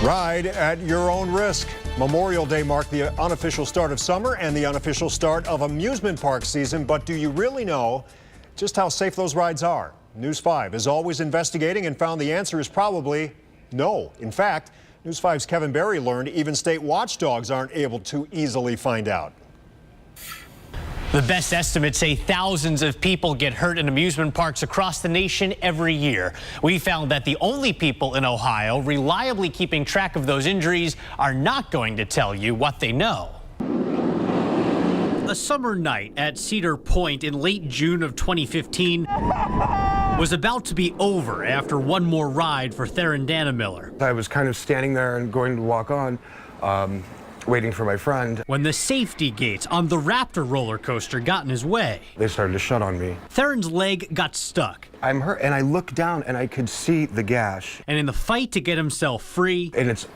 Ride at your own risk. Memorial Day marked the unofficial start of summer and the unofficial start of amusement park season. But do you really know just how safe those rides are? News 5 is always investigating and found the answer is probably no. In fact, News 5's Kevin Barry learned even state watchdogs aren't able to easily find out. The best estimates say thousands of people get hurt in amusement parks across the nation every year. We found that the only people in Ohio reliably keeping track of those injuries are not going to tell you what they know. A summer night at Cedar Point in late June of 2015 was about to be over after one more ride for Theron Dannemiller. I was kind of standing there and going to walk on, waiting for my friend, when the safety gates on the Raptor roller coaster got in his way. They started to shut on me. Theron's leg got stuck. I'm hurt, and I looked down and I could see the gash. And in the fight to get himself free, and it's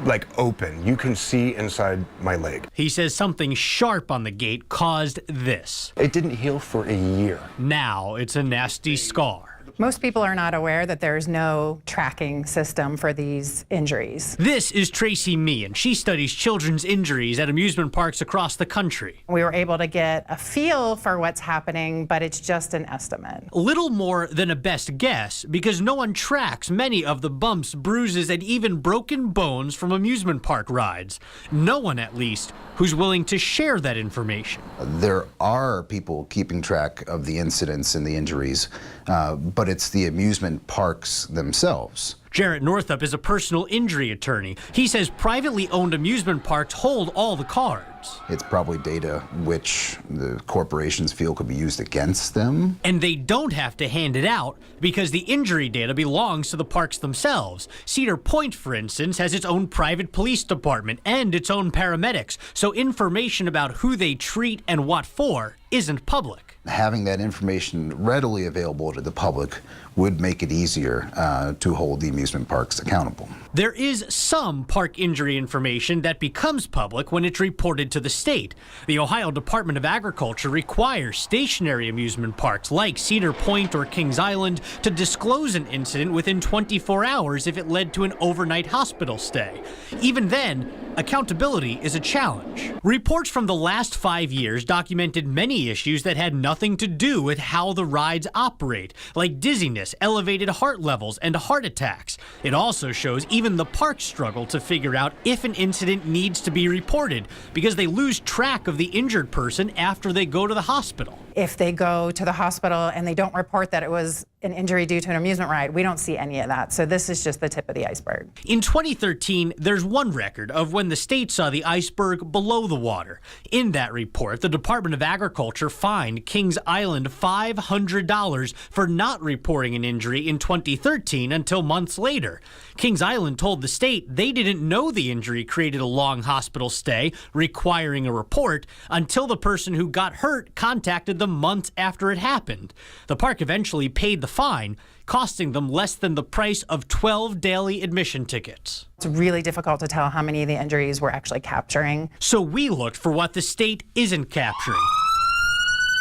like open. You can see inside my leg. He says something sharp on the gate caused this. It didn't heal for a year. Now it's a nasty scar. Most people are not aware that there's no tracking system for these injuries. This is Tracy Meehan. She studies children's injuries at amusement parks across the country. We were able to get a feel for what's happening, but it's just an estimate. Little more than a best guess, because no one tracks many of the bumps, bruises, and even broken bones from amusement park rides. No one, at least, who's willing to share that information. There are people keeping track of the incidents and the injuries, but it's the amusement parks themselves. Jarrett Northup is a personal injury attorney. He says privately owned amusement parks hold all the cards. It's probably data which the corporations feel could be used against them. And they don't have to hand it out because the injury data belongs to the parks themselves. Cedar Point, for instance, has its own private police department and its own paramedics, so information about who they treat and what for isn't public. Having that information readily available to the public would make it easier to hold the amusement parks accountable. There is some park injury information that becomes public when it's reported to the state. The Ohio Department of Agriculture requires stationary amusement parks like Cedar Point or Kings Island to disclose an incident within 24 hours if it led to an overnight hospital stay. Even then, accountability is a challenge. Reports from the last 5 years documented many issues that had nothing to do with how the rides operate, like dizziness, elevated heart levels, and heart attacks. It also shows even the parks struggle to figure out if an incident needs to be reported because they lose track of the injured person after they go to the hospital. If they go to the hospital and they don't report that it was an injury due to an amusement ride, we don't see any of that. So this is just the tip of the iceberg. In 2013, there's one record of when the state saw the iceberg below the water. In that report, the Department of Agriculture fined Kings Island $500 for not reporting an injury in 2013 until months later. Kings Island told the state they didn't know the injury created a long hospital stay requiring a report until the person who got hurt contacted them months after it happened. The park eventually paid the fine, costing them less than the price of 12 daily admission tickets. It's really difficult to tell how many of the injuries we're actually capturing. So we looked for what the state isn't capturing.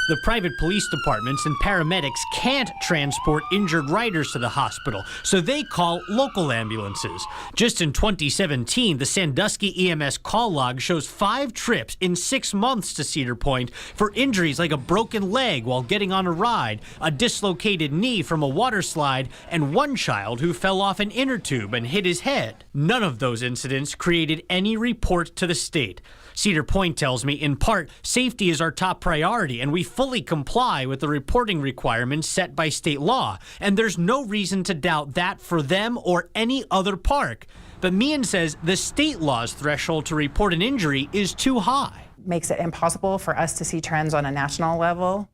The private police departments and paramedics can't transport injured riders to the hospital, so they call local ambulances. Just in 2017, the Sandusky EMS call log shows 5 trips in 6 months to Cedar Point for injuries like a broken leg while getting on a ride, a dislocated knee from a water slide, and one child who fell off an inner tube and hit his head. None of those incidents created any report to the state. Cedar Point tells me, in part, safety is our top priority, and we fully comply with the reporting requirements set by state law, and there's no reason to doubt that for them or any other park. But Meehan says the state law's threshold to report an injury is too high. Makes it impossible for us to see trends on a national level,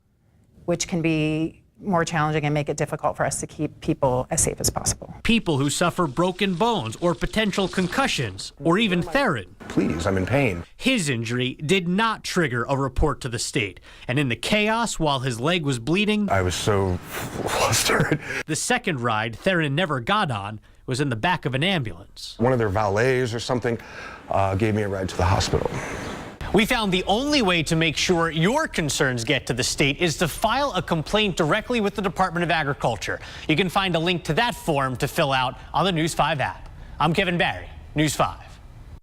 which can be more challenging and make it difficult for us to keep people as safe as possible. People who suffer broken bones or potential concussions, or even Theron. Please, I'm in pain. His injury did not trigger a report to the state. And in the chaos while his leg was bleeding, I was so flustered. The second ride Theron never got on was in the back of an ambulance. One of their valets or something gave me a ride to the hospital. We found the only way to make sure your concerns get to the state is to file a complaint directly with the Department of Agriculture. You can find a link to that form to fill out on the News 5 app. I'm Kevin Barry, News 5.